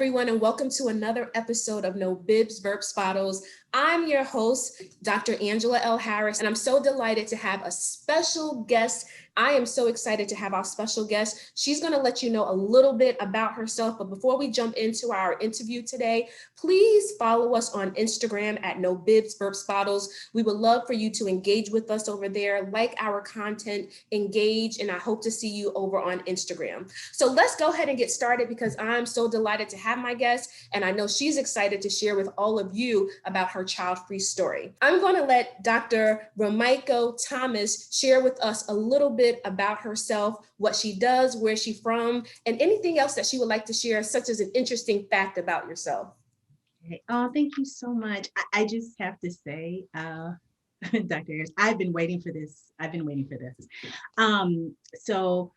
everyone, and welcome to another episode of No Bibs, Burps, Bottles. I'm your host, Dr. Angela L. Harris, and I'm so delighted to have a special guest. I am so excited to have our special guest. She's going to let you know a little bit about herself, but before we jump into our interview today, please follow us on Instagram at No Bibs, Burps, Bottles. We would love for you to engage with us over there, like our content, engage, and I hope to see you over on Instagram. So let's go ahead and get started because I'm so delighted to have my guest, and I know she's excited to share with all of you about her child-free story. I'm going to let Dr. 𝐒𝐭𝐤 share with us a little bit about herself, what she does, where she's from, and anything else that she would like to share, such as an interesting fact about yourself. Oh, thank you so much. I just have to say, Dr. Harris, I've been waiting for this. So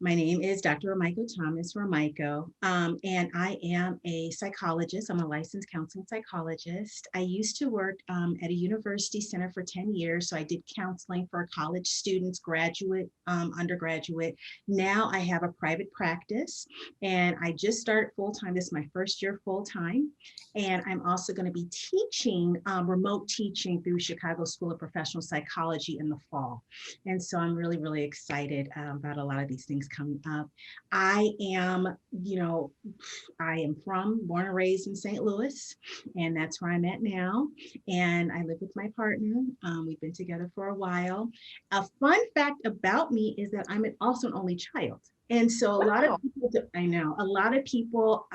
my name is Dr. 𝐒𝐭𝐤, and I am a psychologist. I'm a licensed counseling psychologist. I used to work at a university center for 10 years. So I did counseling for college students, graduate, undergraduate. Now I have a private practice and I just started full-time. This is my first year full-time. And I'm also going to be teaching, remote teaching through Chicago School of Professional Psychology in the fall. And so I'm really, really excited about a lot of these things coming up. I am born and raised in St. Louis, and that's where I'm at now. And I live with my partner. We've been together for a while. A fun fact about me is that I'm also an only child. And so a lot of people,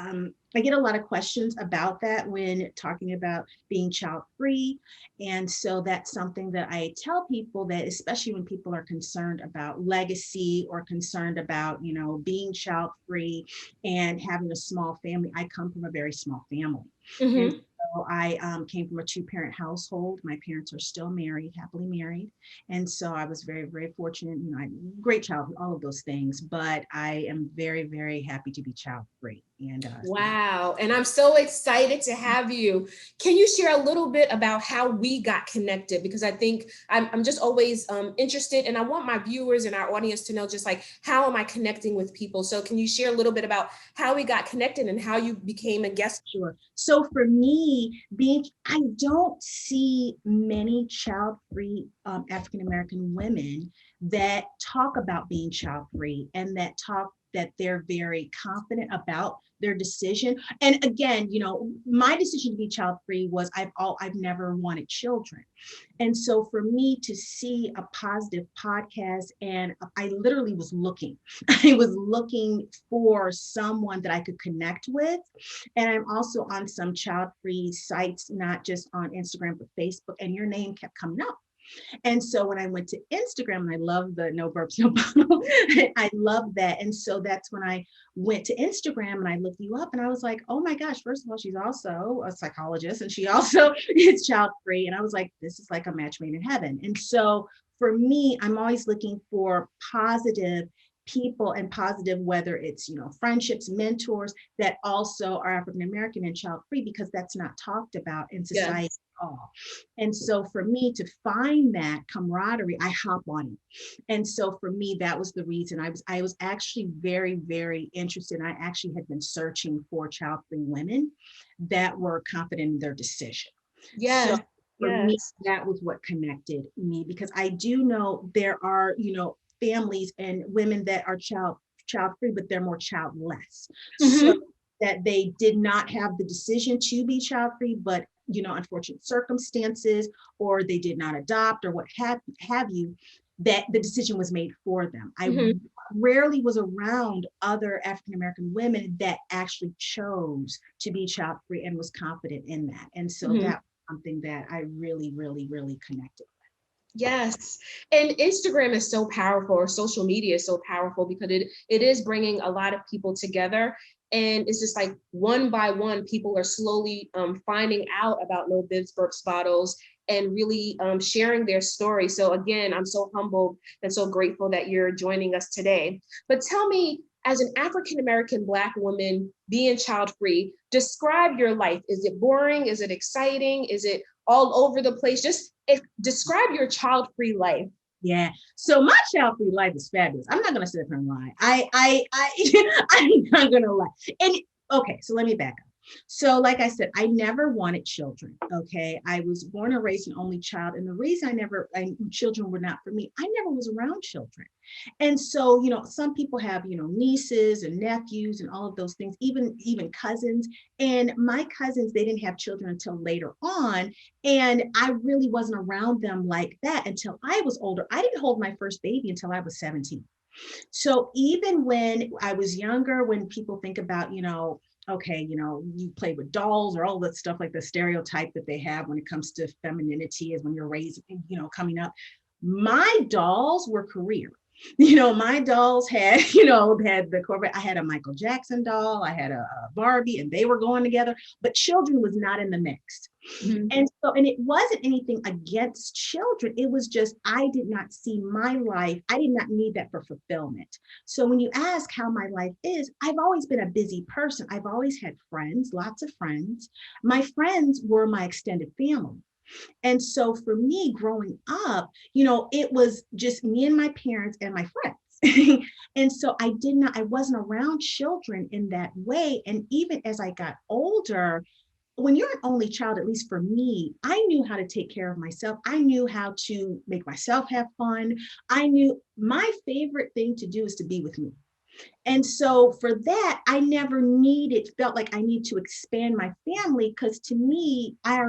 I get a lot of questions about that when talking about being child-free. And so that's something that I tell people, that especially when people are concerned about legacy or concerned about, being child-free and having a small family. I come from a very small family. Mm-hmm. And so I came from a two-parent household. My parents are still married, happily married. And so I was very, very fortunate, great childhood, all of those things, but I am very, very happy to be child-free. And wow. And I'm so excited to have you. Can you share a little bit about how we got connected? Because I think I'm just always interested, and I want my viewers and our audience to know just like, how am I connecting with people? So can you share a little bit about how we got connected and how you became a guest? Sure. So for me, I don't see many child-free African-American women that talk about being child-free and that they're very confident about their decision. And again, my decision to be child-free was I've never wanted children. And so for me to see a positive podcast, and I literally was looking, I was looking for someone that I could connect with. And I'm also on some child-free sites, not just on Instagram, but Facebook, and your name kept coming up. And so when I went to Instagram, and I love the no burps, no bottle, I love that. And so that's when I went to Instagram and I looked you up and I was like, oh my gosh, first of all, she's also a psychologist and she also is child-free. And I was like, this is like a match made in heaven. And so for me, I'm always looking for positive people and positive, whether it's, friendships, mentors that also are African-American and child-free, because that's not talked about in society. Yes. All. And so for me to find that camaraderie, I hop on it. And so for me, that was the reason I was actually very, very interested. I actually had been searching for child-free women that were confident in their decision. Yes. So for me, that was what connected me, because I do know there are, families and women that are child-free, but they're more childless. Mm-hmm. So that they did not have the decision to be child-free, but unfortunate circumstances, or they did not adopt, or what have you, that the decision was made for them. Mm-hmm. I rarely was around other African-American women that actually chose to be child-free and was confident in that. And so mm-hmm. that was something that I really, really, really connected with. Yes. And Instagram is so powerful, or social media is so powerful, because it is bringing a lot of people together. And it's just like one by one, people are slowly finding out about No Bibs, Burps, Bottles, and really sharing their story. So again, I'm so humbled and so grateful that you're joining us today. But tell me, as an African-American Black woman being child-free, describe your life. Is it boring? Is it exciting? Is it all over the place? Just describe your child-free life. Yeah. So my child-free life is fabulous. I'm not going to sit here and lie. I'm not going to lie. And Okay, so let me back up. So, like I said, I never wanted children. Okay, I was born and raised an only child, and the reason children were not for me. I never was around children, and so some people have nieces and nephews and all of those things, even cousins. And my cousins, they didn't have children until later on, and I really wasn't around them like that until I was older. I didn't hold my first baby until I was 17. So even when I was younger, when people think about, okay, you play with dolls or all that stuff, like the stereotype that they have when it comes to femininity is when you're raised, coming up. My dolls were career. My dolls had, had the corporate. I had a Michael Jackson doll, I had a Barbie, and they were going together, but children was not in the mix. Mhm. And it wasn't anything against children. It was just, I did not see my life. I did not need that for fulfillment. So when you ask how my life is, I've always been a busy person. I've always had friends, lots of friends. My friends were my extended family. And so for me growing up, it was just me and my parents and my friends. And so I wasn't around children in that way. And even as I got older, when you're an only child, at least for me, I knew how to take care of myself. I knew how to make myself have fun. I knew my favorite thing to do is to be with me. And so for that, felt like I need to expand my family, because to me, I've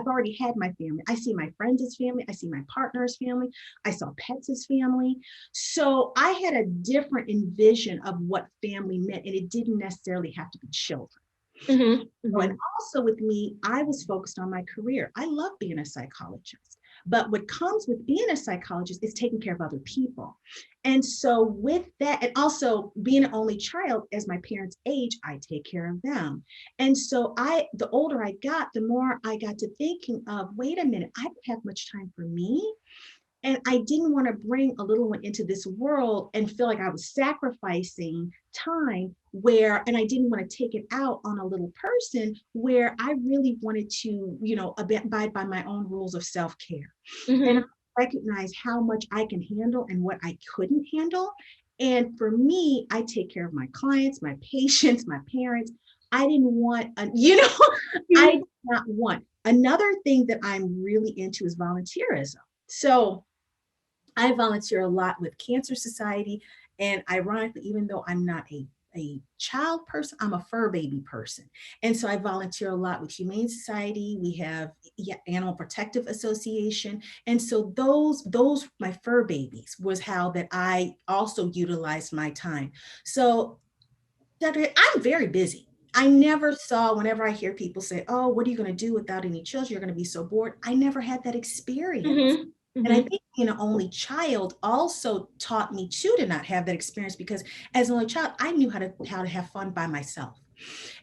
already had my family. I see my friends as family. I see my partner as family. I saw pets as family. So I had a different envision of what family meant, and it didn't necessarily have to be children. Mhm. And Mhm. also with me, I was focused on my career. I love being a psychologist. But what comes with being a psychologist is taking care of other people. And so with that, and also being an only child, as my parents age, I take care of them. And so the older I got, the more I got to thinking of, wait a minute, I don't have much time for me. And I didn't want to bring a little one into this world and feel like I was sacrificing time and I didn't want to take it out on a little person where I really wanted to, abide by my own rules of self-care. And I Mhm. recognize how much I can handle and what I couldn't handle. And for me, I take care of my clients, my patients, my parents. I didn't want, I did Mhm. not want. Another thing that I'm really into is volunteerism. So I volunteer a lot with Cancer Society. And ironically, even though I'm not a child person, I'm a fur baby person. And so I volunteer a lot with Humane Society. We have Animal Protective Association. And so those my fur babies was how that I also utilized my time. So Dr. I'm very busy. I never saw, whenever I hear people say, oh, what are you going to do without any children? You're going to be so bored. I never had that experience. Mhm. And I Mhm. think being an only child also taught me too to not have that experience, because as an only child, I knew how to have fun by myself.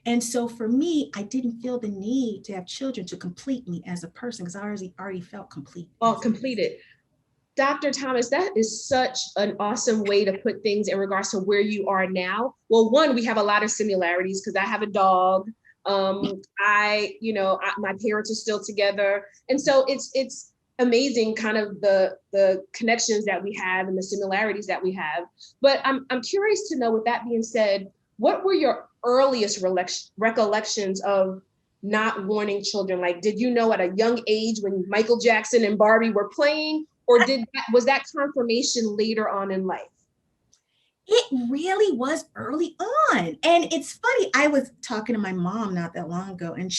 And so for me, I didn't feel the need to have children to complete me as a person, because I already felt complete All as a person. completed. Dr. Thomas, that is such an awesome way to put things in regards to where you are now. Well, one, we have a lot of similarities because I have a dog. My parents are still together, and so it's amazing, kind of the connections that we have and the similarities that we have. But I'm curious to know, with that being said, what were your earliest recollections of not wanting children? Like, did you know at a young age when Michael Jackson and Barbie were playing? Or was that confirmation later on in life? It really was early on. And it's funny, I was talking to my mom not that long ago, and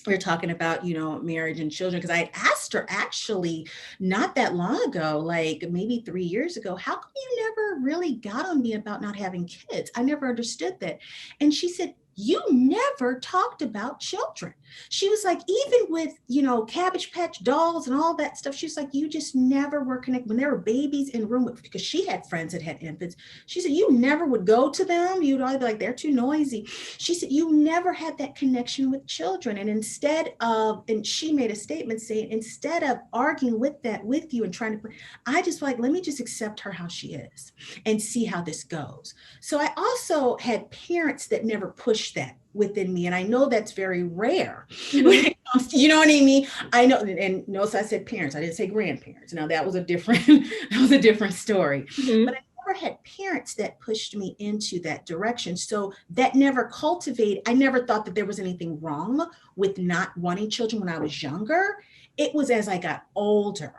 we were talking about, marriage and children, because I asked her actually not that long ago, like maybe 3 years ago, how come you never really got on me about not having kids? I never understood that. And she said, you never talked about children. She was like, even with, Cabbage Patch dolls and all that stuff, she's like, you just never were connected. When there were babies in the room, because she had friends that had infants, she said, you never would go to them. You'd always be like, they're too noisy. She said, you never had that connection with children. And she made a statement saying, instead of arguing with you and trying to, I just like, let me just accept her how she is and see how this goes. So I also had parents that never pushed that within me. And I know that's very rare. Mm-hmm. You know what I mean? I know, and notice I said parents, I didn't say grandparents. Now that was a different, that was a different story. Mm-hmm. But I never had parents that pushed me into that direction. So that never cultivated, I never thought that there was anything wrong with not wanting children when I was younger. It was as I got older.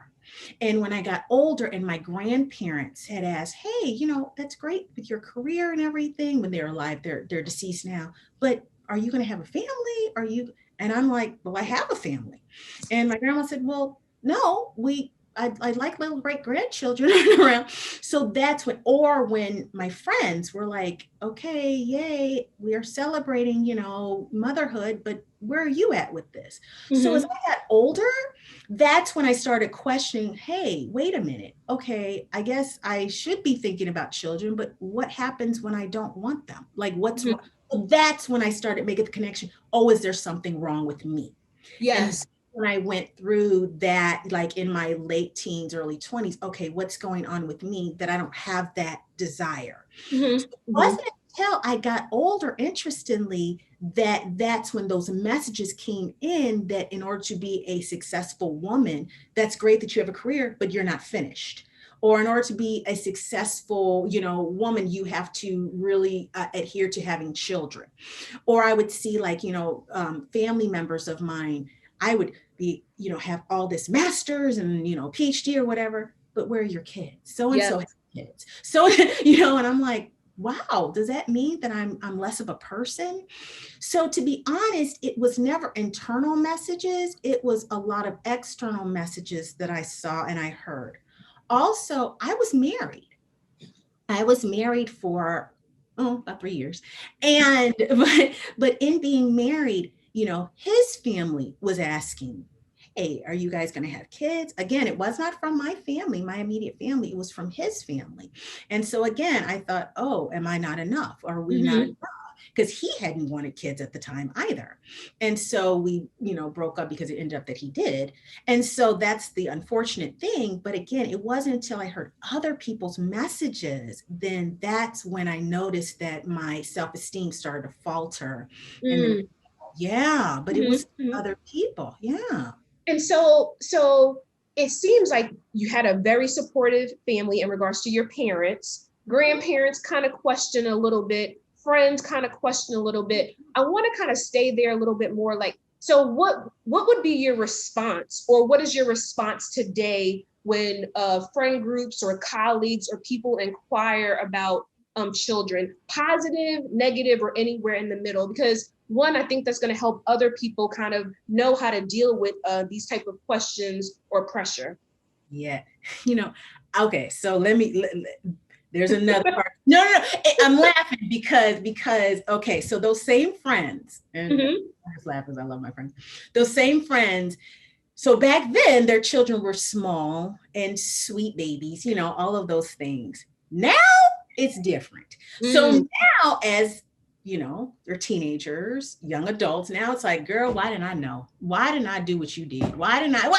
And when I got older and my grandparents had asked, hey, that's great with your career and everything when they're alive, they're deceased now, but are you going to have a family? Are you? And I'm like, well, I have a family. And my grandma said, well, no, I like little great grandchildren around. So that's when my friends were like, okay, yay, we are celebrating, motherhood, but where are you at with this? So as I got older, that's when I started questioning, hey, wait a minute. Okay, I guess I should be thinking about children, but what happens when I don't want them? Like, what's wrong? That's when I started making the connection. Oh, is there something wrong with me? And Yes. when I went through that, like in my late teens, early 20s, okay, what's going on with me that I don't have that desire? So it wasn't until I got older, interestingly, that's when those messages came in that in order to be a successful woman, that's great that you have a career, but you're not finished. Or in order to be a successful, woman, you have to really adhere to having children. Or I would see like, family members of mine, I would be, have all this masters and, PhD or whatever, but where are your kids? So-and-so has kids. So, and I'm like, wow, does that mean that I'm less of a person? So to be honest, it was never internal messages. It was a lot of external messages that I saw and I heard. Also, I was married. I was married for about 3 years. And but in being married, his family was asking, hey, are you guys going to have kids? Again, it was not from my family, my immediate family. It was from his family. And so again, I thought, oh, am I not enough? Are we not enough? Because he hadn't wanted kids at the time either. And so we, broke up because it ended up that he did. And so that's the unfortunate thing. But again, it wasn't until I heard other people's messages, then that's when I noticed that my self-esteem started to falter. And then, yeah, but it was other people. Yeah. And so it seems like you had a very supportive family in regards to your parents. Grandparents kind of question a little bit, friends kind of question a little bit. I want to kind of stay there a little bit more. Like, so what would be your response, or what is your response today when friend groups or colleagues or people inquire about children, positive, negative, or anywhere in the middle? Because one, I think that's going to help other people kind of know how to deal with these type of questions or pressure. Yeah. Okay. So there's another part. No, I'm laughing because, okay. So those same friends, and I just laugh because I love my friends, those same friends. So back then their children were small and sweet babies, all of those things. Now it's different. So now as they're teenagers, young adults. Now it's like, girl, why didn't I know? Why didn't I do what you did? Why didn't I?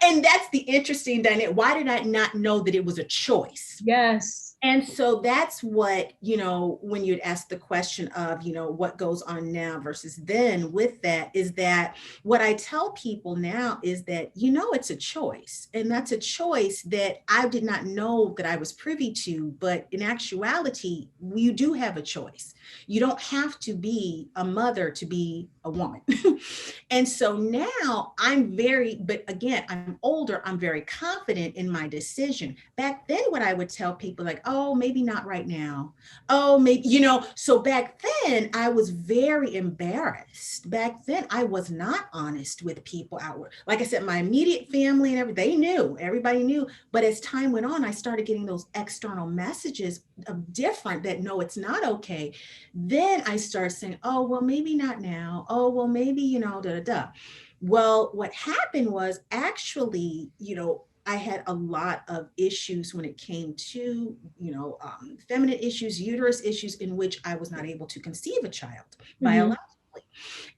And that's the interesting dynamic. Why did I not know that it was a choice? Yes. And so that's what, when you'd ask the question of, what goes on now versus then with that, is that what I tell people now is that, it's a choice. And that's a choice that I did not know that I was privy to. But in actuality, you do have a choice. You don't have to be a mother to be a woman. And so now but again, I'm older, I'm very confident in my decision. Back then, what I would tell people like, oh, maybe not right now. Oh, maybe, so back then I was very embarrassed. Back then I was not honest with people outward. Like I said, my immediate family and everybody knew. But as time went on, I started getting those external messages of different that no, it's not okay. Then I started saying, oh, well, maybe not now. Oh, well, maybe, Well, what happened was actually, I had a lot of issues when it came to, feminine issues, uterus issues, in which I was not able to conceive a child biologically.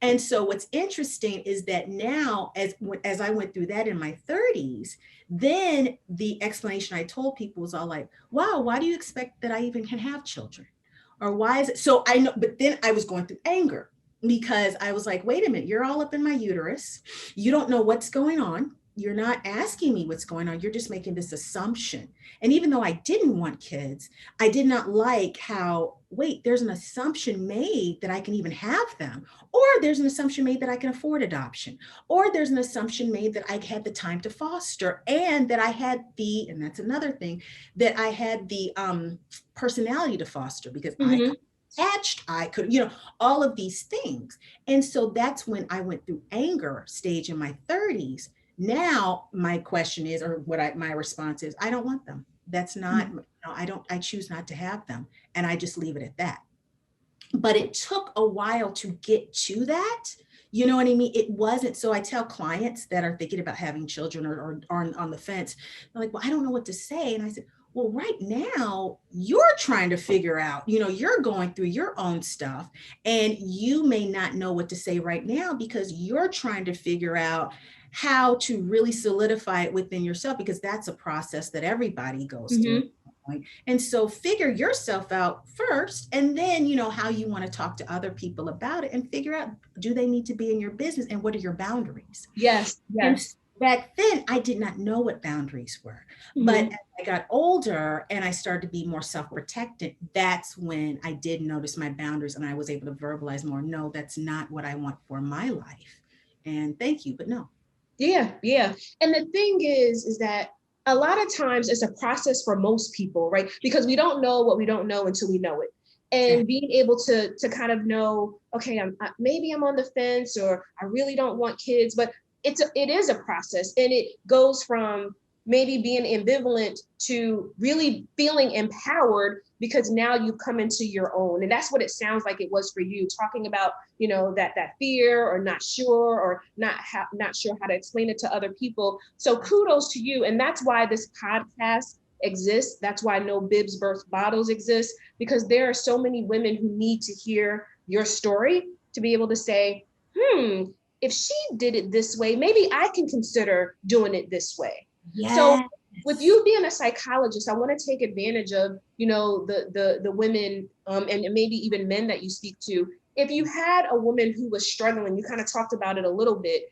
And so what's interesting is that now, as I went through that in my 30s, then the explanation I told people was all like, wow, why do you expect that I even can have children? Or why is it? So I know, but then I was going through anger because I was like, wait a minute, you're all up in my uterus. You don't know what's going on. you're not asking me what's going on. You're just making this assumption. And even though I didn't want kids, I did not like how, wait, there's an assumption made that I can even have them, or there's an assumption made that I can afford adoption, or there's an assumption made that I had the time to foster, and that I had the, and that's another thing, that I had the personality to foster, because I Mm-hmm. could attached, I could, all of these things. And so that's when I went through anger stage in my 30s. Now my question is, or my response is, I don't want them. That's not, I choose not to have them. And I just leave it at that. But it took a while to get to that. You know what I mean? It wasn't. So I tell clients that are thinking about having children, or on the fence, they're like, well, I don't know what to say. And I said, well, right now you're trying to figure out, you're going through your own stuff, and you may not know what to say right now because you're trying to figure out how to really solidify it within yourself, because that's a process that everybody goes through. Mm-hmm. And so figure yourself out first, and then, how you want to talk to other people about it, and figure out, do they need to be in your business, and what are your boundaries? Yes. And Yes. back then, I did not know what boundaries were. But Mm-hmm. as I got older and I started to be more self-protected, that's when I did notice my boundaries, and I was able to verbalize more, no, that's not what I want for my life. And thank you, but no. Yeah, yeah. And the thing is that a lot of times it's a process for most people, right? Because we don't know what we don't know until we know it. And being able to kind of know, okay, maybe I'm on the fence, or I really don't want kids, but it is a process, and it goes from maybe being ambivalent to really feeling empowered, because now you've come into your own. And that's what it sounds like it was for you, talking about, that fear, or not sure, or not sure how to explain it to other people. So kudos to you. And that's why this podcast exists. That's why No Bibs Birth Bottles exists, because there are so many women who need to hear your story, to be able to say, if she did it this way, maybe I can consider doing it this way. So Yes. with you being a psychologist, I want to take advantage of, the women, and maybe even men that you speak to. If you had a woman who was struggling, you kind of talked about it a little bit,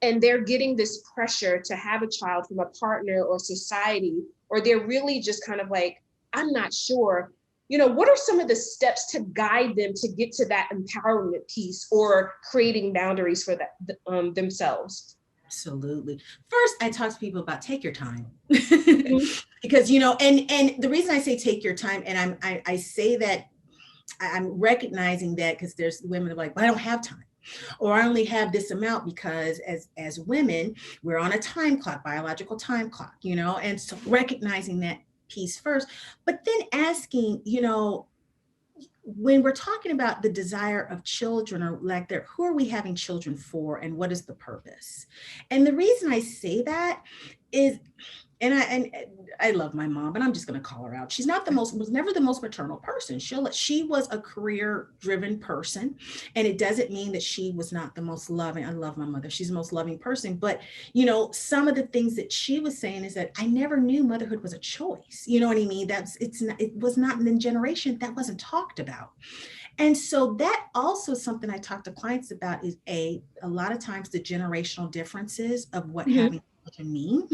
and they're getting this pressure to have a child from a partner or society, or they're really just kind of like, I'm not sure. What are some of the steps to guide them to get to that empowerment piece, or creating boundaries for that themselves? Absolutely. First, I talk to people about, take your time. Mhm. Because, and the reason I say take your time, and I say that, I'm recognizing that because there's women who are like, well, I don't have time, or I only have this amount, because as women, we're on a time clock, biological time clock, and so recognizing that piece first, but then asking, when we're talking about the desire of children, or like there, who are we having children for, and what is the purpose? And the reason I say that is, and I love my mom, but I'm just going to call her out. She's not the most, was never the most maternal person. She was a career driven person, and it doesn't mean that she was not the most loving. I love my mother. She's the most loving person, but some of the things that she was saying is that I never knew motherhood was a choice. You know what I mean? It was not in the generation that wasn't talked about. And so that also is something I talk to clients about, is a lot of times the generational differences of what Mhm. having children mean.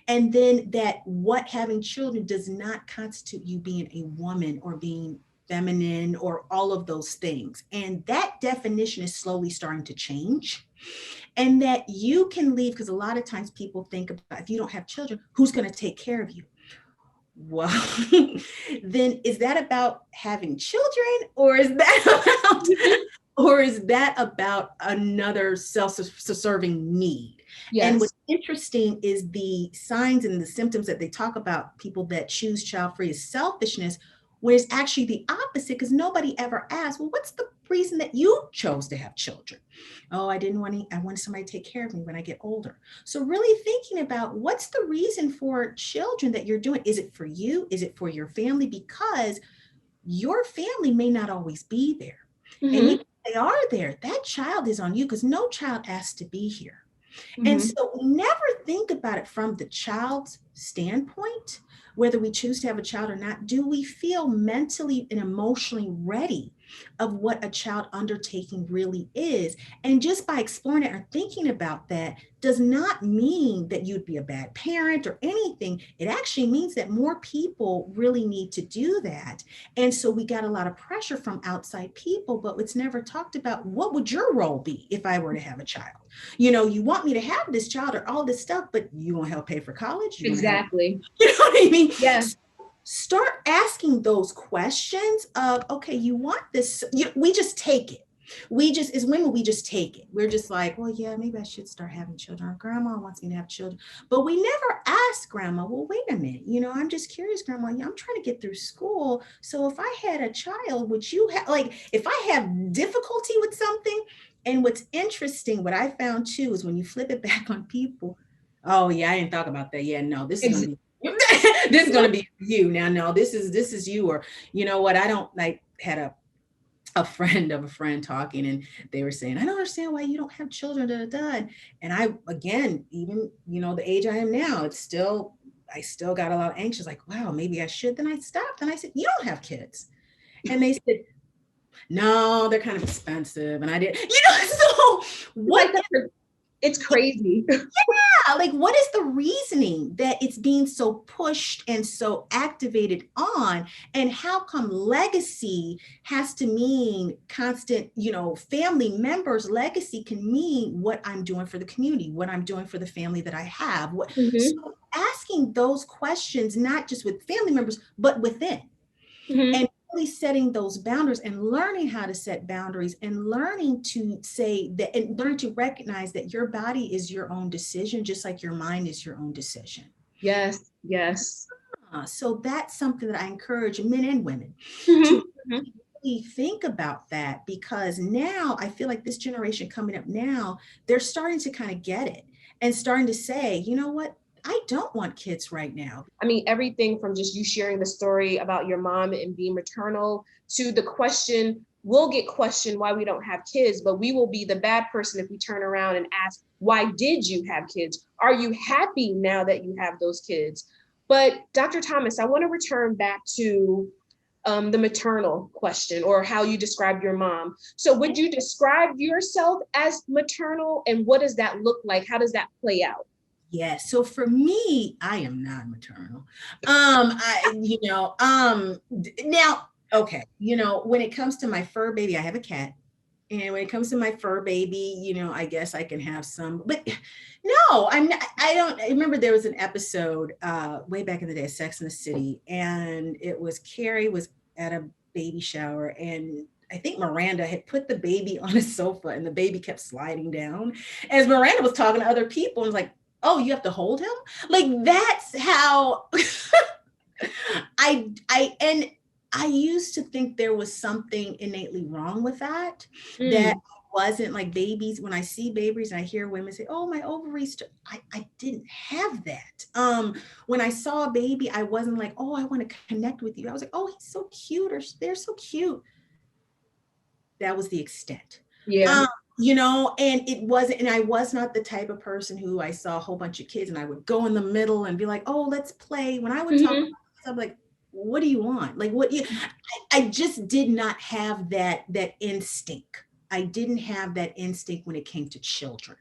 And then that what having children does not constitute you being a woman, or being feminine, or all of those things. And that definition is slowly starting to change. And that you can leave, because a lot of times people think about, if you don't have children, who's going to take care of you? Well, then is that about having children, or is that about, or is that about another self-serving need? And Yes. what's interesting is the signs and the symptoms that they talk about, people that choose child-free, is selfishness, when it's actually the opposite, because nobody ever asks, well, what's the reason that you chose to have children? Oh, I wanted somebody to take care of me when I get older. So really thinking about, what's the reason for children that you're doing? Is it for you? Is it for your family? Because your family may not always be there. And even Hmm. if they are there, that child is on you, because no child asked to be here. And Hmm. so we never think about it from the child's standpoint, whether we choose to have a child or not, do we feel mentally and emotionally ready of what a child undertaking really is? And just by exploring it or thinking about that does not mean that you'd be a bad parent or anything. It actually means that more people really need to do that. And so we got a lot of pressure from outside people, but it's never talked about what would your role be if I were to have a child? You want me to have this child or all this stuff, but you gonna help pay for college? You gonna help, Exactly. you know what I mean? Yeah. Start asking those questions of, okay, you want this, we just take it. We just, as women, we just take it. We're just like, well, yeah, maybe I should start having children. Or grandma wants me to have children. But we never ask grandma, well, wait a minute, I'm just curious, grandma, I'm trying to get through school. So if I had a child, would you have, like, if I have difficulty with something? And what's interesting, what I found too, is when you flip it back on people, oh yeah, I didn't talk about that. Yeah, no, this is going to be this is going to be you now. No, this is you. Or you know what? I don't like had a friend of a friend talking, and they were saying, I don't understand why you don't have children. Da, da, da. And I, again, even the age I am now, I still got a lot anxious. Like, wow, maybe I should. Then I stopped and I said, you don't have kids. And they said, no, they're kind of expensive. And I did, so what? It's crazy. Yeah, like what is the reasoning that it's being so pushed and so activated on? And how come legacy has to mean constant, family members? Legacy can mean what I'm doing for the community, what I'm doing for the family that I have. So asking those questions, not just with family members, but within. And really setting those boundaries and learning how to set boundaries and learning to say that and learn to recognize that your body is your own decision, just like your mind is your own decision. Yes, yes. So that's something that I encourage men and women to really think about, that because now I feel like this generation coming up now, they're starting to kind of get it and starting to say, you know what? I don't want kids right now. I mean, everything from just you sharing the story about your mom and being maternal to the question, we'll get questioned why we don't have kids, but we will be the bad person if we turn around and ask, why did you have kids? Are you happy now that you have those kids? But Dr. Thomas, I want to return back to the maternal question, or how you described your mom. So would you describe yourself as maternal, and what does that look like? How does that play out? Yes. So for me, I am not maternal. Now, okay. When it comes to my fur baby, I have a cat. And when it comes to my fur baby, I guess I can have some, but no, I'm not, I remember there was an episode way back in the day of Sex and the City, and it was Carrie was at a baby shower, and I think Miranda had put the baby on a sofa and the baby kept sliding down as Miranda was talking to other people and was like, oh, you have to hold him? Like, that's how I used to think there was something innately wrong with that, that wasn't like babies. When I see babies and I hear women say, oh, my ovaries, I didn't have that. When I saw a baby, I wasn't like, oh, I want to connect with you. I was like, oh, he's so cute, or they're so cute. That was the extent. Yeah. And it wasn't, and I was not the type of person who I saw a whole bunch of kids and I would go in the middle and be like, oh, let's play. When I would talk about stuff, like, what do you want? Like, I just did not have that instinct. I didn't have that instinct when it came to children.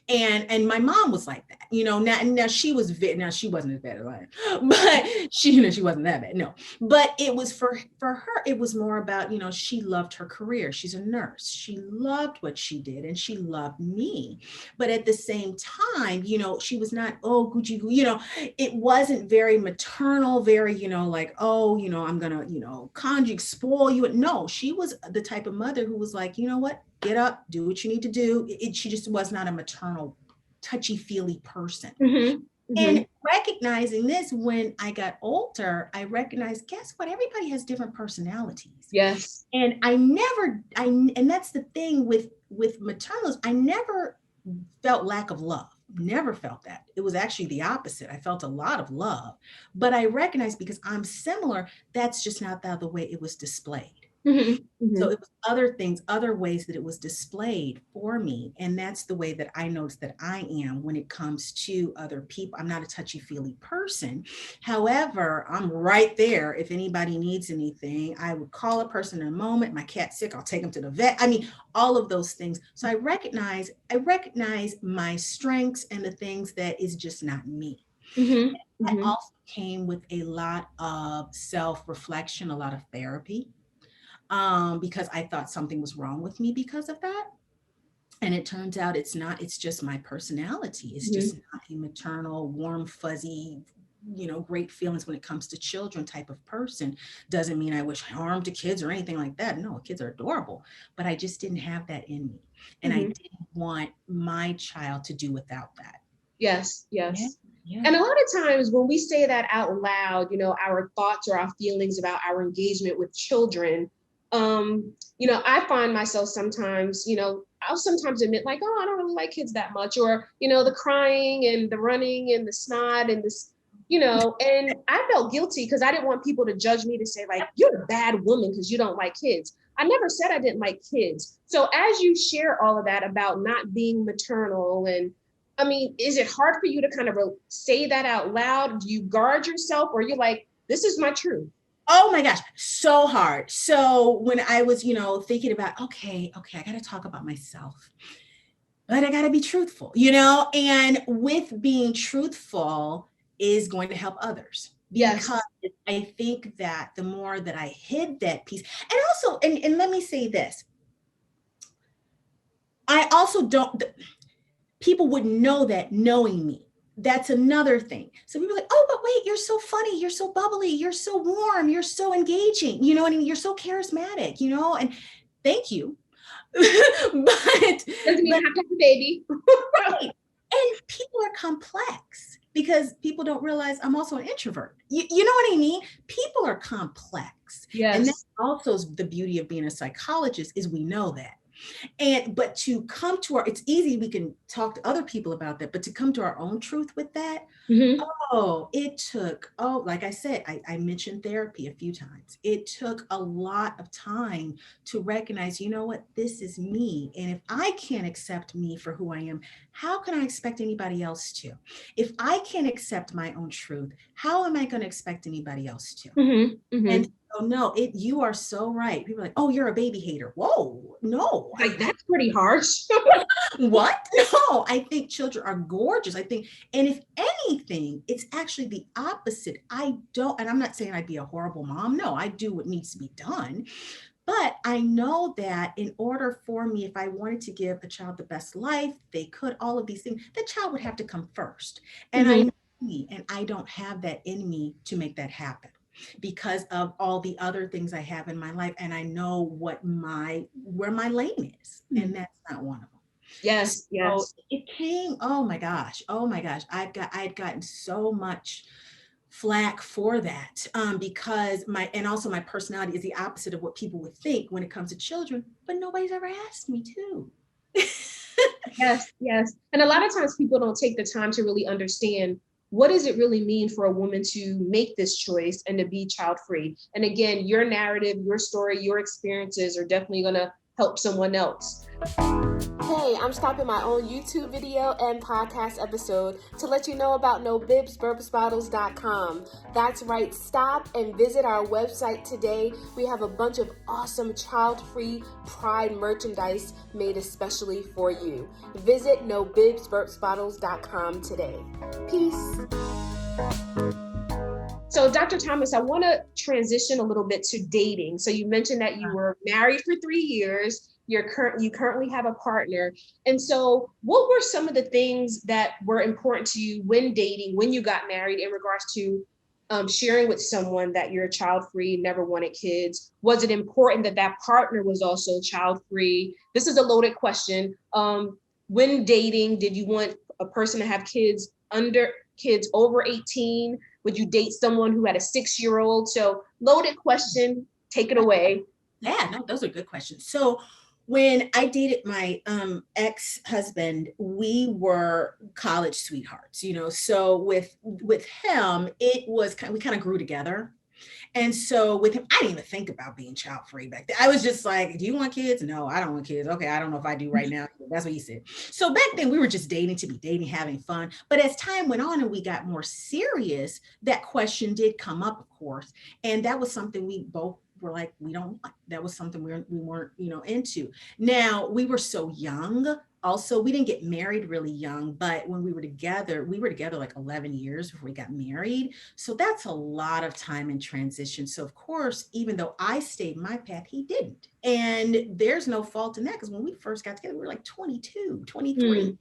And my mom was like that, now she was now she wasn't as bad as I am, but she wasn't that bad. No, but it was for her, it was more about, she loved her career. She's a nurse. She loved what she did and she loved me. But at the same time, she was not, oh, Gucci, it wasn't very maternal, very, like, oh, I'm gonna, conjugate spoil you. No, she was the type of mother who was like, you know what? Get up, do what you need to do. She just was not a maternal, touchy-feely person. And recognizing this, when I got older, I recognized, guess what? Everybody has different personalities. Yes. And and that's the thing with maternals, I never felt lack of love. Never felt that. It was actually the opposite. I felt a lot of love, but I recognized, because I'm similar, that's just not the way it was displayed. So Mhm. it was other things, other ways that it was displayed for me. And that's the way that I noticed that I am when it comes to other people. I'm not a touchy-feely person. However, I'm right there. If anybody needs anything, I would call a person in a moment. My cat's sick, I'll take them to the vet. I mean, all of those things. So I recognize my strengths and the things that is just not me. Mhm. That Mhm. also came with a lot of self-reflection, a lot of therapy, because I thought something was wrong with me because of that. And it turns out it's not, it's just my personality. It's just Mhm. not a maternal, warm, fuzzy, great feelings when it comes to children type of person. Doesn't mean I wish harm to kids or anything like that. No, kids are adorable, but I just didn't have that in me. And I Mhm. didn't want my child to do without that. Yes, Yeah. yes. Yeah. And a lot of times when we say that out loud, our thoughts or our feelings about our engagement with children, I find myself sometimes, I'll sometimes admit like, oh, I don't really like kids that much, or, the crying and the running and the snot and this, and I felt guilty because I didn't want people to judge me to say like, you're a bad woman because you don't like kids. I never said I didn't like kids. So as you share all of that about not being maternal and I mean, is it hard for you to kind of say that out loud? Do you guard yourself or you're like, this is my truth? Oh my gosh, so hard. So when I was, thinking about, okay, I got to talk about myself, but I got to be truthful, and with being truthful is going to help others because Yes. I think that the more that I hid that piece, and also, and let me say this, I also don't, people would know that knowing me. That's another thing. So people are like, oh, but wait, you're so funny, you're so bubbly, you're so warm, you're so engaging, you know what I mean? You're so charismatic, and thank you. but Doesn't mean but have to have a baby. right. And people are complex because people don't realize I'm also an introvert. You know what I mean? People are complex. And that's Yes. also the beauty of being a psychologist is we know that. And but to come to our, it's easy, we can talk to other people about that, but to come to our own truth with that, Mm-hmm. it took, like I said, I mentioned therapy a few times. It took a lot of time to recognize, you know what, this is me. And if I can't accept me for who I am, how can I expect anybody else to? If I can't accept my own truth, how am I going to expect anybody else to? Mm-hmm. And Mm-hmm. so, no, you are so right. People are like, oh, you're a baby hater. Whoa, no, Like that's pretty harsh. what? No, I think children are gorgeous. I think, and if anything, it's actually the opposite. I don't, and I'm not saying I'd be a horrible mom. No, I do what needs to be done. But I know that in order for me, if I wanted to give a child the best life, they could, all of these things, the child would have to come first. And I Mm-hmm. know me, and I don't have that in me to make that happen because of all the other things I have in my life. And I know where my lane is. And that's not one of them. Yes. So Yes. it came, oh my gosh, I'd gotten so much flack for that, because and also my personality is the opposite of what people would think when it comes to children, but nobody's ever asked me to. Yes, yes. And a lot of times people don't take the time to really understand what does it really mean for a woman to make this choice and to be child free. And again, your narrative, your story, your experiences are definitely going to help someone else. Hey, I'm stopping my own YouTube video and podcast episode to let you know about NoBibsBurpsBottles.com. That's right, stop and visit our website today. We have a bunch of awesome child-free pride merchandise made especially for you. Visit NoBibsBurpsBottles.com today. Peace. So, Dr. Thomas, I want to transition a little bit to dating. So, you mentioned that you were married for 3 years. You currently have a partner. And so, what were some of the things that were important to you when dating, when you got married, in regards to sharing with someone that you're child free, never wanted kids? Was it important that that partner was also child free? This is a loaded question. When dating, did you want a person to have kids over 18? Would you date someone who had a 6-year-old? So loaded question, take it away. Yeah, no, those are good questions. So when I dated my ex-husband, we were college sweethearts, so with him, it was we kind of grew together. And so with him, I didn't even think about being child free back then. I was just like, do you want kids? No, I don't want kids. Okay, I don't know if I do right now. That's what he said. So back then we were just dating to be dating, having fun. But as time went on and we got more serious, that question did come up, of course. And that was something we both were like, we don't want. That was something we weren't, into. Now we were so young. Also, we didn't get married really young, but when we were together like 11 years before we got married. So that's a lot of time in transition. So of course, even though I stayed my path, he didn't. And there's no fault in that because when we first got together, we were like 22, 23. Mm.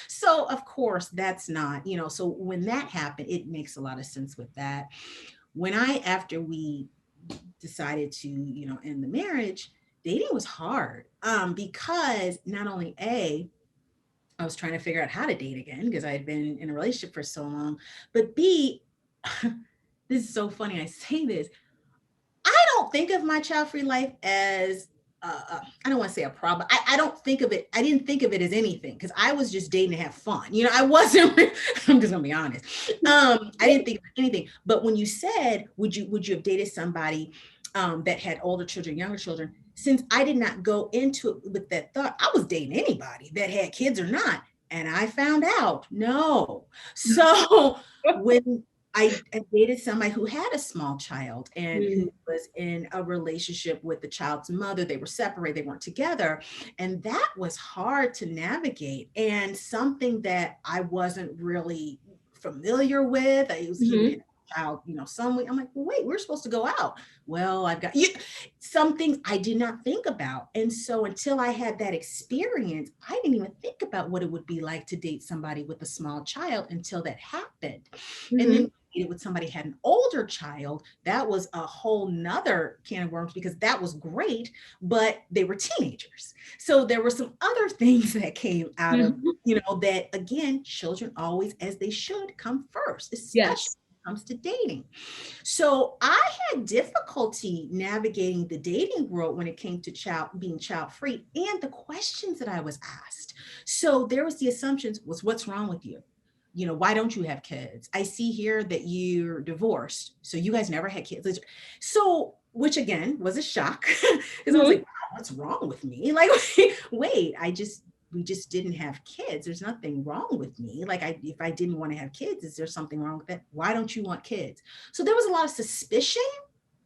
So of course, that's not, so when that happened, it makes a lot of sense with that. After we decided to, end the marriage, dating was hard because not only I was trying to figure out how to date again because I had been in a relationship for so long. But B, this is so funny. I say this. I don't think of my child free life as, I don't want to say a problem. I don't think of it. I didn't think of it as anything because I was just dating to have fun. I wasn't, I'm just going to be honest. I didn't think of anything. But when you said, would you have dated somebody that had older children, younger children? Since I did not go into it with that thought, I was dating anybody that had kids or not. And I found out, no. So when I dated somebody who had a small child and Mm. who was in a relationship with the child's mother. They were separated, they weren't together. And that was hard to navigate and something that I wasn't really familiar with. He would Mhm. hit a child, some way. I'm like, well, wait, we're supposed to go out. Well, I've got some things I did not think about. And so until I had that experience, I didn't even think about what it would be like to date somebody with a small child until that happened. And then Mhm. with somebody had an older child, that was a whole nother can of worms because that was great, but they were teenagers. So there were some other things that came out of, Mhm. that again, children always, as they should, come first, especially Yes. when it comes to dating. So I had difficulty navigating the dating world when it came to being child free and the questions that I was asked. So there was the assumptions was what's wrong with you? Why don't you have kids? I see here that you're divorced. So you guys never had kids. So, which again was a shock because I was like, Mhm. wow, what's wrong with me? Like, wait, we just didn't have kids. There's nothing wrong with me. Like, if I didn't want to have kids, is there something wrong with that? Why don't you want kids? So there was a lot of suspicion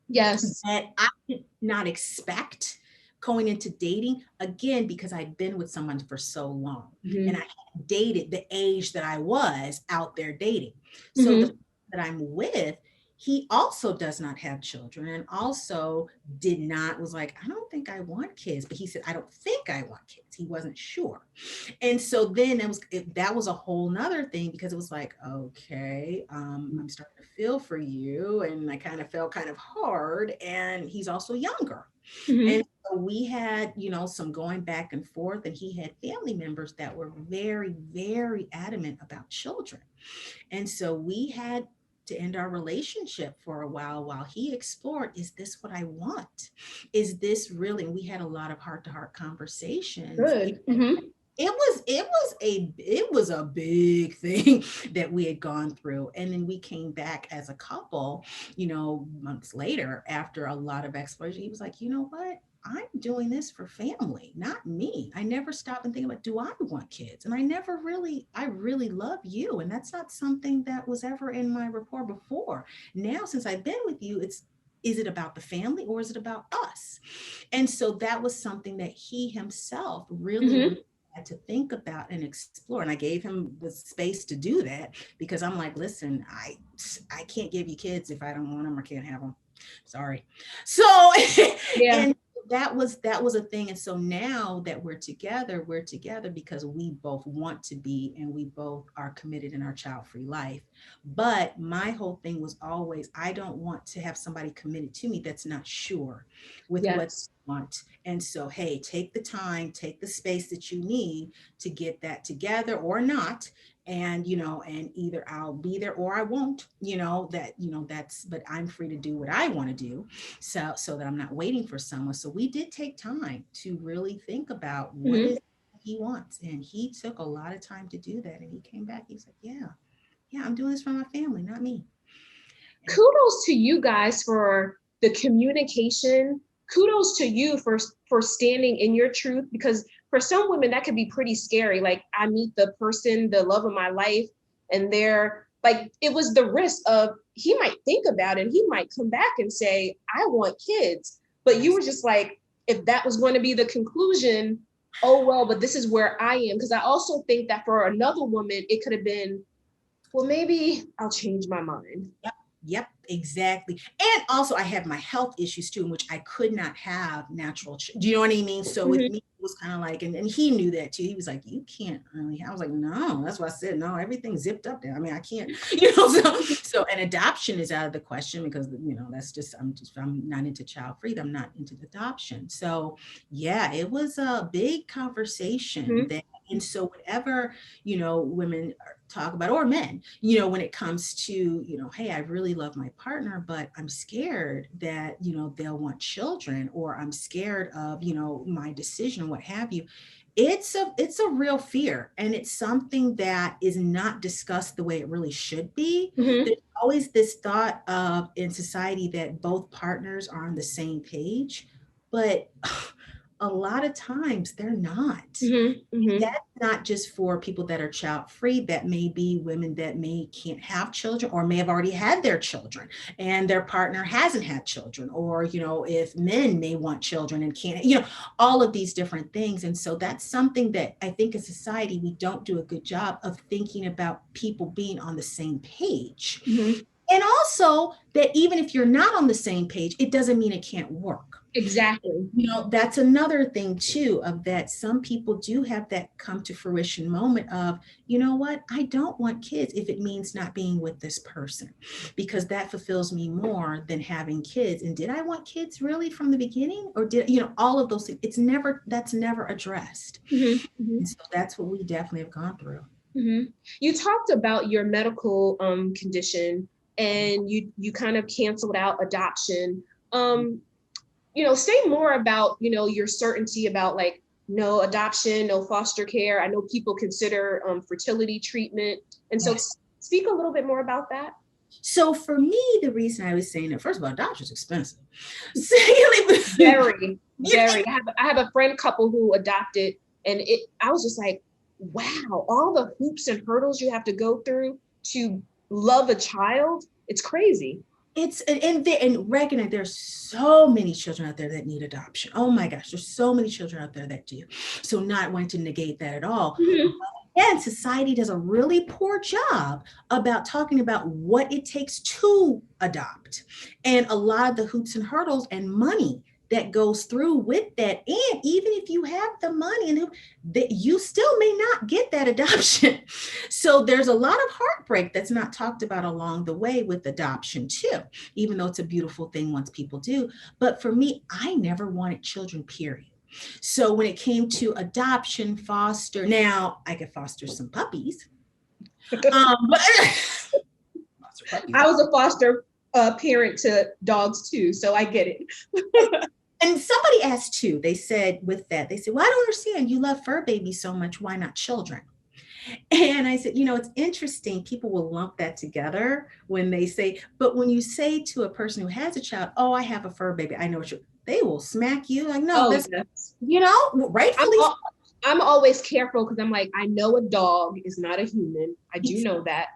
Yes. that I did not expect going into dating again because I'd been with someone for so long and I Mhm. had dated the age that I was out there dating. So the Mhm. person that I'm with, he also does not have children and also was like, I don't think I want kids, but he said, I don't think I want kids. He wasn't sure. And so then that was a whole nother thing because it was like, okay, I'm starting to feel for you. And I kind of felt kind of hard. And he's also younger. And Mhm. so we had, some going back and forth, and he had family members that were very, very adamant about children. And so we had to end our relationship for a while he explored, is this what I want? Is this really? And we had a lot of heart-to-heart conversations. Good. Mhm. It was a big thing that we had gone through. And then we came back as a couple, months later after a lot of exploration. He was like, you know what? I'm doing this for family, not me. I never stop and think about, do I want kids? And I really love you. And that's not something that was ever in my rapport before. Now, since I've been with you, is it about the family or is it about us? And so that was something that he himself really, Mhm. really had to think about and explore. And I gave him the space to do that because I'm like, listen, I can't give you kids if I don't want them or can't have them. Sorry. So Yeah. and that was a thing. And so now that we're together because we both want to be and we both are committed in our child-free life. But my whole thing was always, I don't want to have somebody committed to me that's not sure with what Yes. they want. And so, hey, take the time, take the space that you need to get that together or not. And, and either I'll be there or I won't, but I'm free to do what I want to do. So that I'm not waiting for someone. So we did take time to really think about what Mhm. is he wants. And he took a lot of time to do that. And he came back, he's like, yeah, I'm doing this for my family, not me. kudos to you guys for the communication. Kudos to you for standing in your truth, because for some women that could be pretty scary. Like, I meet the person, the love of my life, and they're like, it was the risk of, he might think about it, he might come back and say, I want kids. But you were just like, if that was going to be the conclusion, oh well, but this is where I am. Because I also think that for another woman, it could have been, well, maybe I'll change my mind. Yep, exactly. And also I have my health issues too, in which I could not have natural, do you know what I mean? So with me, it was kind of like, and he knew that too. He was like, you can't really, I was like, no, that's what I said. No, everything's zipped up there. I mean, I can't, so an adoption is out of the question because, that's just, I'm not into child free. I'm not into adoption. So yeah, it was a big conversation that, and so whatever, women talk about, or men, when it comes to, hey, I really love my partner, but I'm scared that, they'll want children, or I'm scared of, my decision, what have you. It's a real fear, and it's something that is not discussed the way it really should be. There's always this thought of in society that both partners are on the same page, but a lot of times they're not. That's not just for people that are child free. That may be women that can't have children, or may have already had their children and their partner hasn't had children, or if men may want children and can't, all of these different things. And so that's something that I think as society we don't do a good job of thinking about people being on the same page. And also that even if you're not on the same page, it doesn't mean it can't work. Exactly. That's another thing too, of that some people do have that come to fruition moment of, you know what, I don't want kids if it means not being with this person, because that fulfills me more than having kids. And did I want kids really from the beginning? Or did, all of those things, that's never addressed. And so that's what we definitely have gone through. You talked about your medical condition, and you kind of canceled out adoption. Say more about, your certainty about, like, no adoption, no foster care. I know people consider fertility treatment. And so speak a little bit more about that. So for me, the reason I was saying that, first of all, adoption is expensive. Secondly, very. I have a friend couple who adopted, and I was just like, wow, all the hoops and hurdles you have to go through to love a child. It's crazy. And recognize there's so many children out there that need adoption. Oh my gosh, there's so many children out there that do. So not wanting to negate that at all. And society does a really poor job about talking about what it takes to adopt, and a lot of the hoops and hurdles and money that goes through with that. And even if you have the money, and that you still may not get that adoption. So there's a lot of heartbreak that's not talked about along the way with adoption too, even though it's a beautiful thing once people do. But for me, I never wanted children, period. So when it came to adoption, foster, now I could foster some puppies. But I was a foster parent to dogs too, so I get it. And somebody asked too, they said, well, I don't understand. You love fur babies so much. Why not children? And I said, it's interesting. People will lump that together when they say, but when you say to a person who has a child, oh, I have a fur baby, I know what they will smack you like, no, that's, rightfully. I'm always careful because I'm like, I know a dog is not a human. I do know that.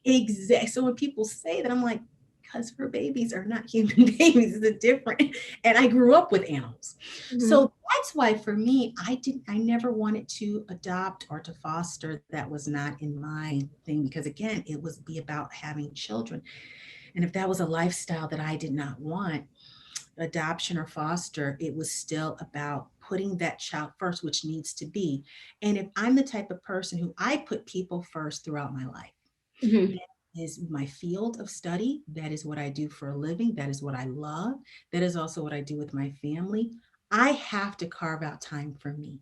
Exactly. So when people say that, I'm like, because fur babies are not human babies, it's different. And I grew up with animals. So that's why for me, I never wanted to adopt or to foster. That was not in my thing, because again, it was be about having children. And if that was a lifestyle that I did not want, adoption or foster, it was still about putting that child first, which needs to be. And if I'm the type of person who I put people first throughout my life, that is my field of study. That is what I do for a living. That is what I love. That is also what I do with my family. I have to carve out time for me.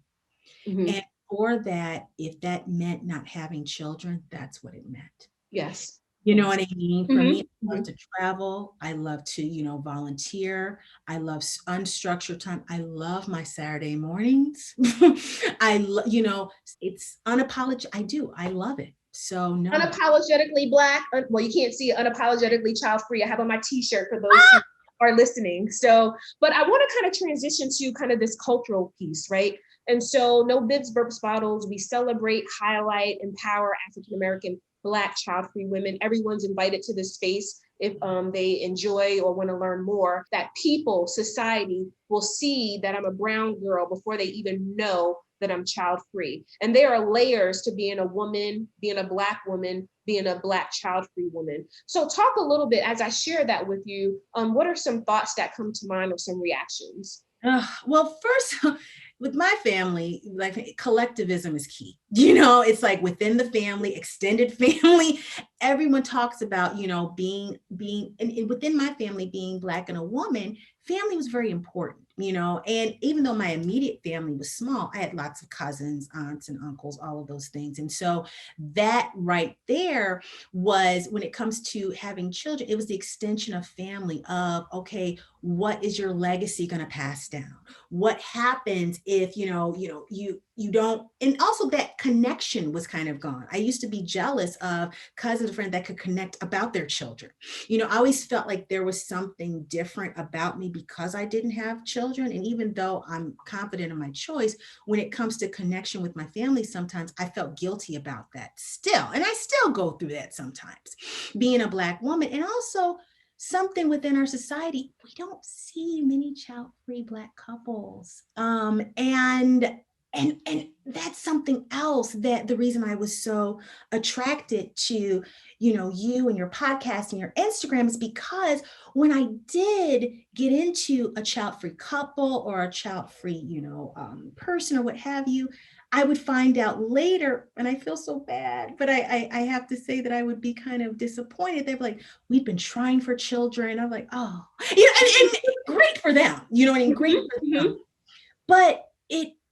And for that, if that meant not having children, that's what it meant. Yes. You know what I mean? For me, I love to travel. I love to, volunteer. I love unstructured time. I love my Saturday mornings. It's unapologetic. I love it. So no. Unapologetically Black. Well, you can't see it, unapologetically child-free. I have on my t-shirt for those who are listening. So, but I want to kind of transition to kind of this cultural piece, right? And so No Bibs, Burps, Bottles, we celebrate, highlight, empower African-American Black child-free women. Everyone's invited to this space if they enjoy or want to learn more, that people, society will see that I'm a brown girl before they even know that I'm child-free. And there are layers to being a woman, being a Black woman, being a Black child-free woman. So talk a little bit, as I share that with you, what are some thoughts that come to mind or some reactions? Well, first, with my family, like collectivism is key. You know, it's like within the family, extended family, everyone talks about, you know, and within my family, being Black and a woman, family was very important, you know. And even though my immediate family was small, I had lots of cousins, aunts, and uncles, all of those things. And so that right there was, when it comes to having children, it was the extension of family of, okay, what is your legacy going to pass down? What happens if you don't? And also that connection was kind of gone. I used to be jealous of cousins and friends that could connect about their children. You know, I always felt like there was something different about me because I didn't have children. And even though I'm confident in my choice, when it comes to connection with my family, sometimes I felt guilty about that still. And I still go through that sometimes, being a Black woman. And also something within our society, we don't see many child-free Black couples. And that's something else, that the reason I was so attracted to, you know, you and your podcast and your Instagram is because when I did get into a child-free couple or a child-free, person or what have you, I would find out later, and I feel so bad, but I have to say that I would be kind of disappointed. They'd be like, we've been trying for children. I'm like, oh, and great for them, you know what I mean? Great for them. But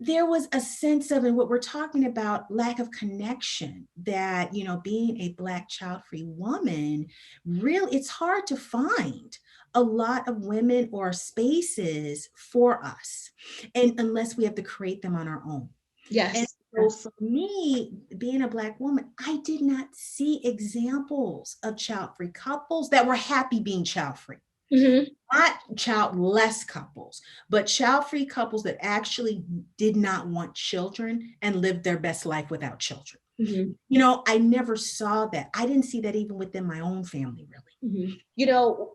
there was a sense of, and what we're talking about, lack of connection, that, you know, being a Black child-free woman, really, it's hard to find a lot of women or spaces for us, and unless we have to create them on our own. Yes. And so for me, being a Black woman, I did not see examples of child-free couples that were happy being child-free. Not childless couples, but child-free couples that actually did not want children and lived their best life without children. You know, I never saw that. I didn't see that even within my own family, really. You know,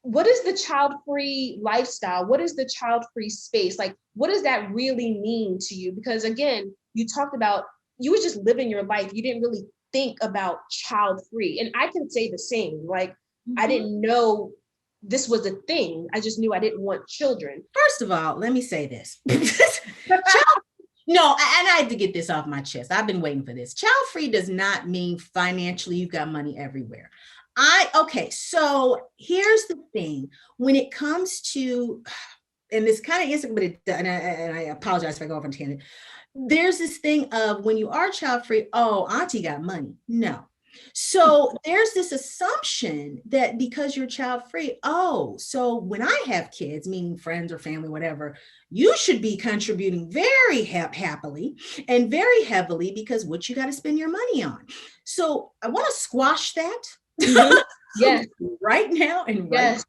what is the child-free lifestyle? What is the child-free space? Like, what does that really mean to you? Because again, you talked about, you were just living your life. You didn't really think about child-free. And I can say the same. Like, I didn't know this was a thing. I just knew I didn't want children. First of all, let me say this. No, and I had to get this off my chest. I've been waiting for this. Child-free does not mean financially you've got money everywhere. Okay, so here's the thing. When it comes to, and this kind of instant, but and I apologize if I go off on a tangent. There's this thing of, when you are child-free, oh, auntie got money. No. So there's this assumption that because you're child-free, oh, so when I have kids, meaning friends or family, whatever, you should be contributing very happily and very heavily, because what you got to spend your money on. So I want to squash that Yes. right now and right.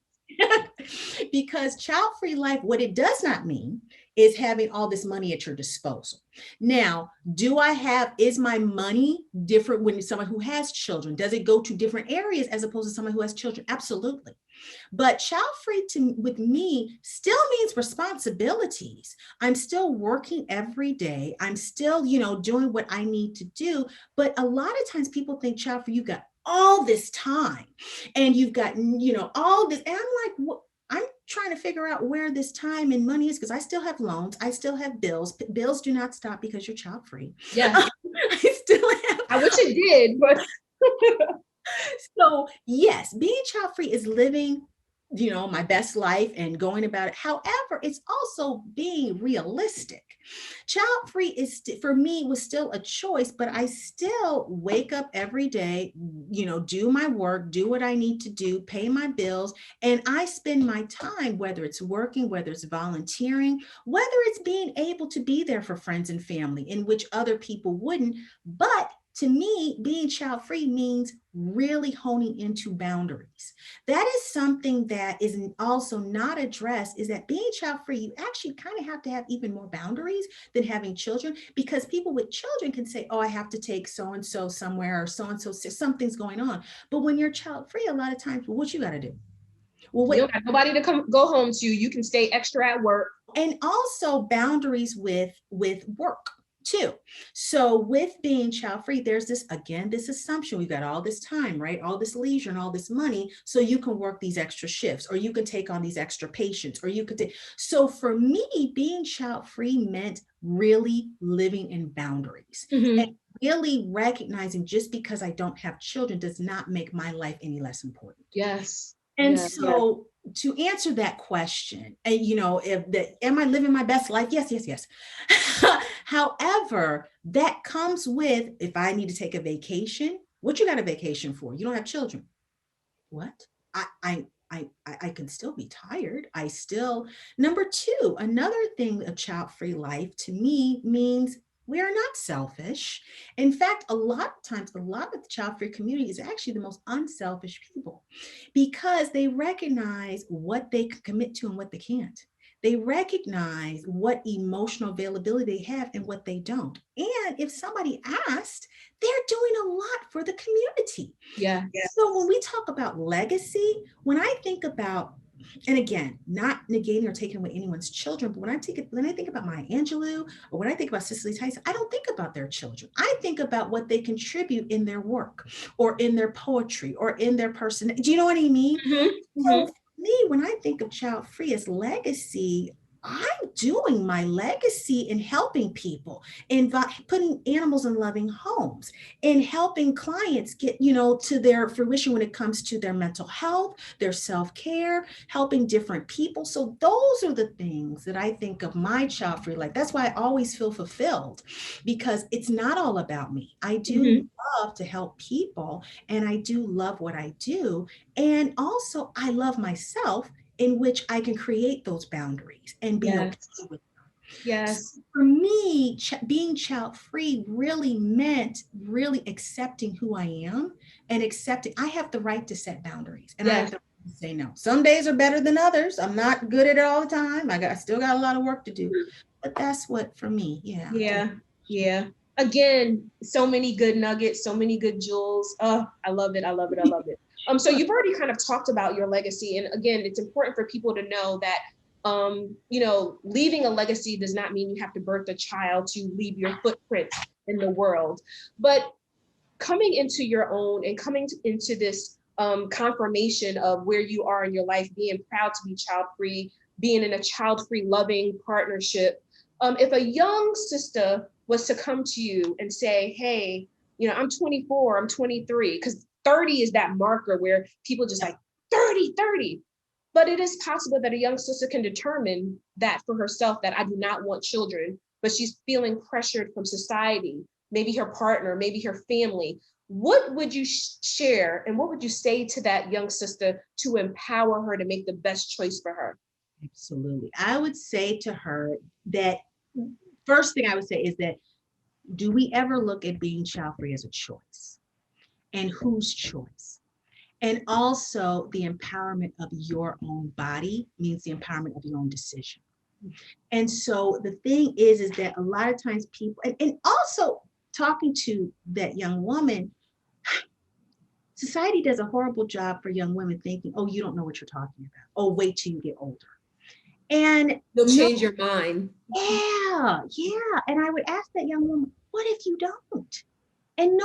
Because child-free life, what it does not mean is having all this money at your disposal. Now, is my money different when someone who has children? Does it go to different areas as opposed to someone who has children? Absolutely. But child-free with me still means responsibilities. I'm still working every day. I'm still, doing what I need to do. But a lot of times people think child-free, you got all this time and you've got, all this. And I'm like, what? I'm trying to figure out where this time and money is, because I still have loans. I still have bills. Bills do not stop because you're child-free. Yeah. I still have. I wish it did, but. So yes, being child-free is living, my best life and going about it. However, it's also being realistic. Child-free for me was still a choice, but I still wake up every day, do my work, do what I need to do, pay my bills. And I spend my time, whether it's working, whether it's volunteering, whether it's being able to be there for friends and family, in which other people wouldn't. But to me, being child-free means really honing into boundaries. That is something that is also not addressed, is that being child-free, you actually kind of have to have even more boundaries than having children, because people with children can say, oh, I have to take so-and-so somewhere, or so-and-so, something's going on. But when you're child-free, a lot of times, well, what you got to do? Well, You don't got nobody to go home to. You can stay extra at work. And also boundaries with work too. So with being child-free, there's this, again, this assumption, we've got all this time, right? All this leisure and all this money, so you can work these extra shifts, or you could take on these extra patients, or you could take. So for me, being child-free meant really living in boundaries. And really recognizing, just because I don't have children does not make my life any less important. Yes. And so to answer that question, and am I living my best life? Yes, yes, yes. However, that comes with, if I need to take a vacation, what you got a vacation for? You don't have children. What? I can still be tired. Number two, another thing, a child-free life to me means we are not selfish. In fact, a lot of times, a lot of the child-free community is actually the most unselfish people, because they recognize what they can commit to and what they can't. They recognize what emotional availability they have and what they don't. And if somebody asked, they're doing a lot for the community. Yeah. So when we talk about legacy, when I think about, and again, not negating or taking away anyone's children, but when I think about Maya Angelou, or when I think about Cicely Tyson, I don't think about their children. I think about what they contribute in their work, or in their poetry, or in their person. Do you know what I mean? So for me, when I think of child-free as legacy, I'm doing my legacy in helping people, in putting animals in loving homes, in helping clients get, to their fruition when it comes to their mental health, their self-care, helping different people. So those are the things that I think of my child-free life. That's why I always feel fulfilled, because it's not all about me. I do love to help people, and I do love what I do. And also I love myself, in which I can create those boundaries and be okay with them. Yes. So for me, being child-free really meant really accepting who I am, and accepting I have the right to set boundaries, and I have the right to say no. Some days are better than others. I'm not good at it all the time. I still got a lot of work to do, but that's what for me. Yeah. Again, so many good nuggets, so many good jewels. Oh, I love it. I love it. I love it. So you've already kind of talked about your legacy. And again, it's important for people to know that, leaving a legacy does not mean you have to birth a child to leave your footprint in the world. But coming into your own and coming into this confirmation of where you are in your life, being proud to be child-free, being in a child-free loving partnership. If a young sister was to come to you and say, hey, I'm 24, I'm 23, because 30 is that marker where people just like 30. But it is possible that a young sister can determine that for herself, that I do not want children, but she's feeling pressured from society, maybe her partner, maybe her family. What would you share, and what would you say to that young sister to empower her to make the best choice for her? Absolutely. I would say to her that, first thing I would say is that, do we ever look at being child-free as a choice? And whose choice? And also, the empowerment of your own body means the empowerment of your own decision. And so the thing is that a lot of times people, and also talking to that young woman, society does a horrible job for young women thinking, oh, you don't know what you're talking about. Oh, wait till you get older. And you'll change your mind. Yeah. And I would ask that young woman, what if you don't? And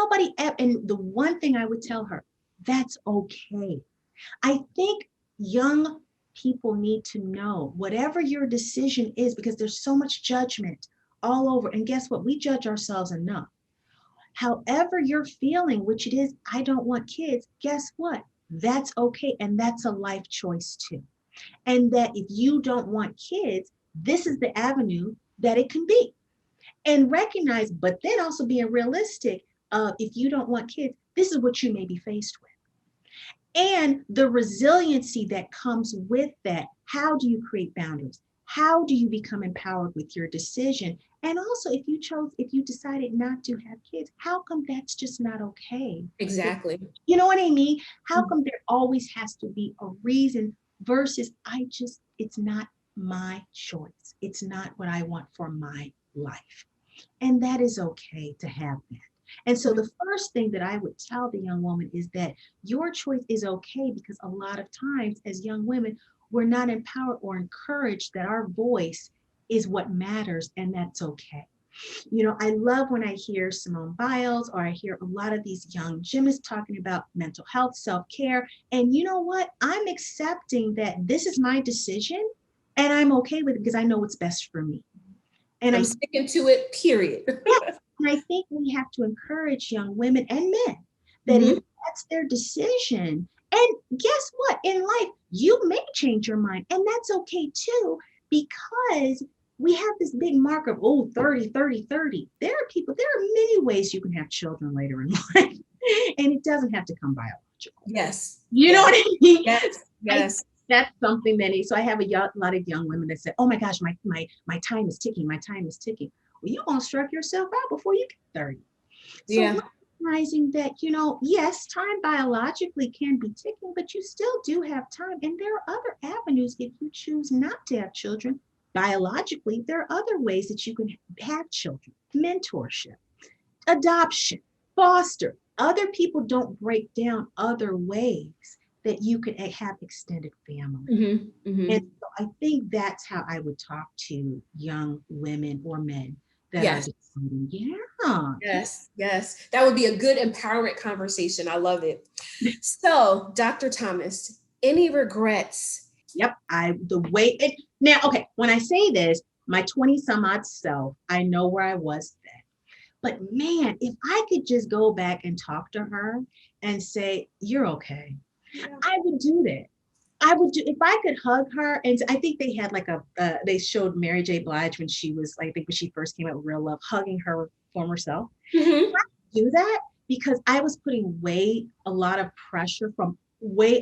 and the one thing I would tell her, that's okay. I think young people need to know whatever your decision is, because there's so much judgment all over. And guess what? We judge ourselves enough. However you're feeling, which it is, I don't want kids, guess what? That's okay. And that's a life choice too. And that if you don't want kids, this is the avenue that it can be. And recognize, but then also being realistic, if you don't want kids, this is what you may be faced with. And the resiliency that comes with that. How do you create boundaries? How do you become empowered with your decision? And also, if you decided not to have kids, how come that's just not okay? Exactly. You know what I mean? How come there always has to be a reason versus it's not my choice. It's not what I want for my life. And that is okay to have that. And so the first thing that I would tell the young woman is that your choice is okay, because a lot of times as young women, we're not empowered or encouraged that our voice is what matters, and that's okay. I love when I hear Simone Biles, or I hear a lot of these young gymnasts talking about mental health, self-care. And you know what? I'm accepting that this is my decision and I'm okay with it because I know what's best for me. And I'm sticking to it, period. and I think we have to encourage young women and men that Mhm. if that's their decision, and guess what? In life, you may change your mind, and that's okay too, because we have this big mark of, 30, 30, 30. There are many ways you can have children later in life, and it doesn't have to come biological. Yes. You know Yes. what I mean? Yes. Yes. That's something that so I have a lot of young women that say, oh my gosh, my time is ticking, my time is ticking. Well, you're going to strike yourself out before you get 30. So Yeah. recognizing that, yes, time biologically can be ticking, but you still do have time. And there are other avenues if you choose not to have children. Biologically, there are other ways that you can have children. Mentorship, adoption, foster. Other people don't break down other ways that you could have extended family. Mm-hmm. Mm-hmm. And so I think that's how I would talk to young women or men that Yes. are deciding, yeah. Yes. Yes. That would be a good empowerment conversation. I love it. So, Dr. Thomas, any regrets? Yep. Now, okay, when I say this, my 20 some odd self, I know where I was then. But man, if I could just go back and talk to her and say, you're okay, Yeah. I would do that. I would do, if I could hug her. And I think they had they showed Mary J. Blige when she was, I think when she first came out with Real Love, hugging her former self. Mm-hmm. Do that because I was putting a lot of pressure from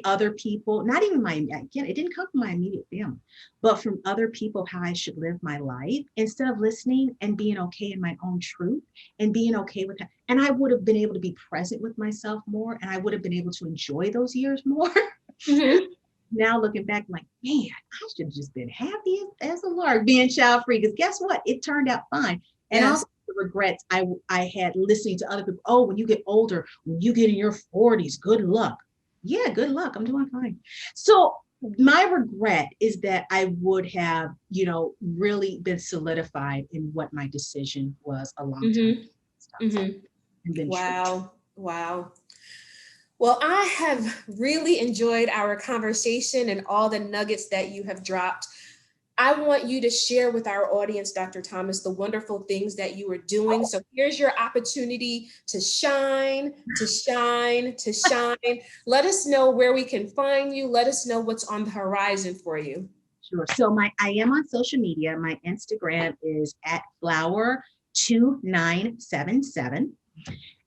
other people, not even again, it didn't come from my immediate family, but from other people, how I should live my life instead of listening and being okay in my own truth and being okay with that. And I would have been able to be present with myself more, and I would have been able to enjoy those years more. Mm-hmm. Now looking back, I'm like, man, I should have just been happy as a lark being child free. Because guess what? It turned out fine. And Yes. also the regrets I had listening to other people. Oh, when you get older, when you get in your 40s, good luck. Yeah, good luck. I'm doing fine. So my regret is that I would have, really been solidified in what my decision was a long time Mm-hmm. Mm-hmm. and been true. Wow. Wow. Well, I have really enjoyed our conversation and all the nuggets that you have dropped. I want you to share with our audience, Dr. Thomas, the wonderful things that you are doing. So here's your opportunity to shine, to shine, to shine. Let us know where we can find you. Let us know what's on the horizon for you. Sure. So I am on social media. My Instagram is at flower2977.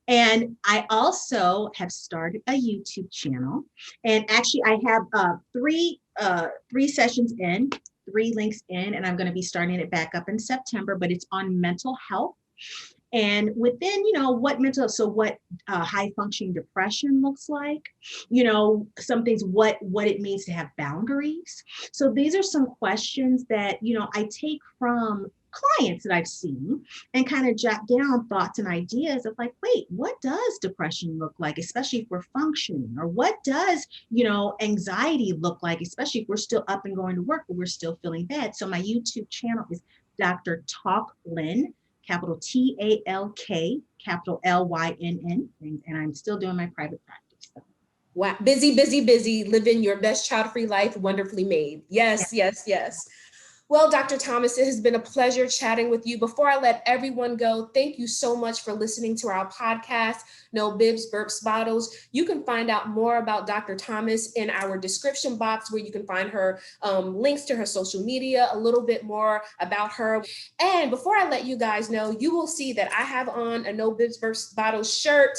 And I also have started a YouTube channel. And actually I have three sessions in, 3 links in, and I'm going to be starting it back up in September, but it's on mental health. And within, what high functioning depression looks like, some things, what it means to have boundaries. So these are some questions that, I take from clients that I've seen and kind of jot down thoughts and ideas of like, wait, what does depression look like, especially if we're functioning? Or what does, anxiety look like, especially if we're still up and going to work, but we're still feeling bad. So my YouTube channel is Dr. Talk Lynn, capital TALK, capital LYNN, and I'm still doing my private practice. So. Wow. Busy, busy, busy, living your best child-free life, wonderfully made. Yes, yes, yes. Well, Dr. Thomas, it has been a pleasure chatting with you. Before I let everyone go, thank you so much for listening to our podcast, No Bibs, Burps, Bottles. You can find out more about Dr. Thomas in our description box, where you can find her links to her social media, a little bit more about her. And before I let you guys know, you will see that I have on a No Bibs, Burps, Bottles shirt.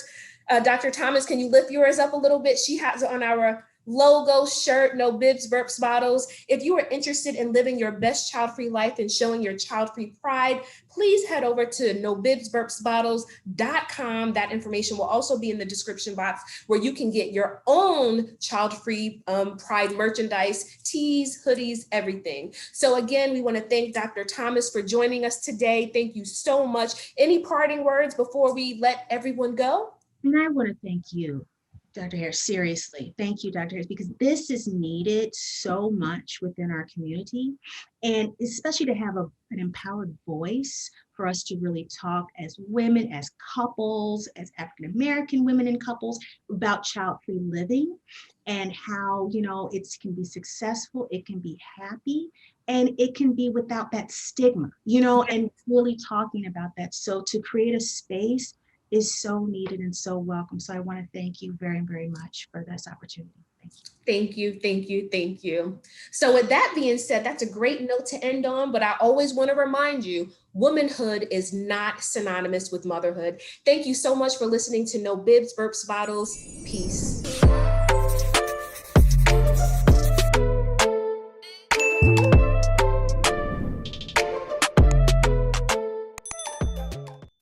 Dr. Thomas, can you lift yours up a little bit? She has it on our logo, shirt, no bibs, burps, bottles. If you are interested in living your best child-free life and showing your child-free pride, please head over to nobibsburpsbottles.com. That information will also be in the description box where you can get your own child-free pride merchandise, tees, hoodies, everything. So again, we want to thank Dr. Thomas for joining us today. Thank you so much. Any parting words before we let everyone go? And I want to thank you, Dr. Harris. Seriously, thank you, Dr. Harris, because this is needed so much within our community, and especially to have an empowered voice for us to really talk as women, as couples, as African American women and couples about child-free living and how, it can be successful, it can be happy, and it can be without that stigma, and really talking about that. So to create a space is so needed and so welcome. So I want to thank you very, very much for this opportunity. Thank you. Thank you, thank you, thank you. So with that being said, that's a great note to end on, but I always want to remind you, womanhood is not synonymous with motherhood. Thank you so much for listening to No Bibs, Burps, Bottles. Peace.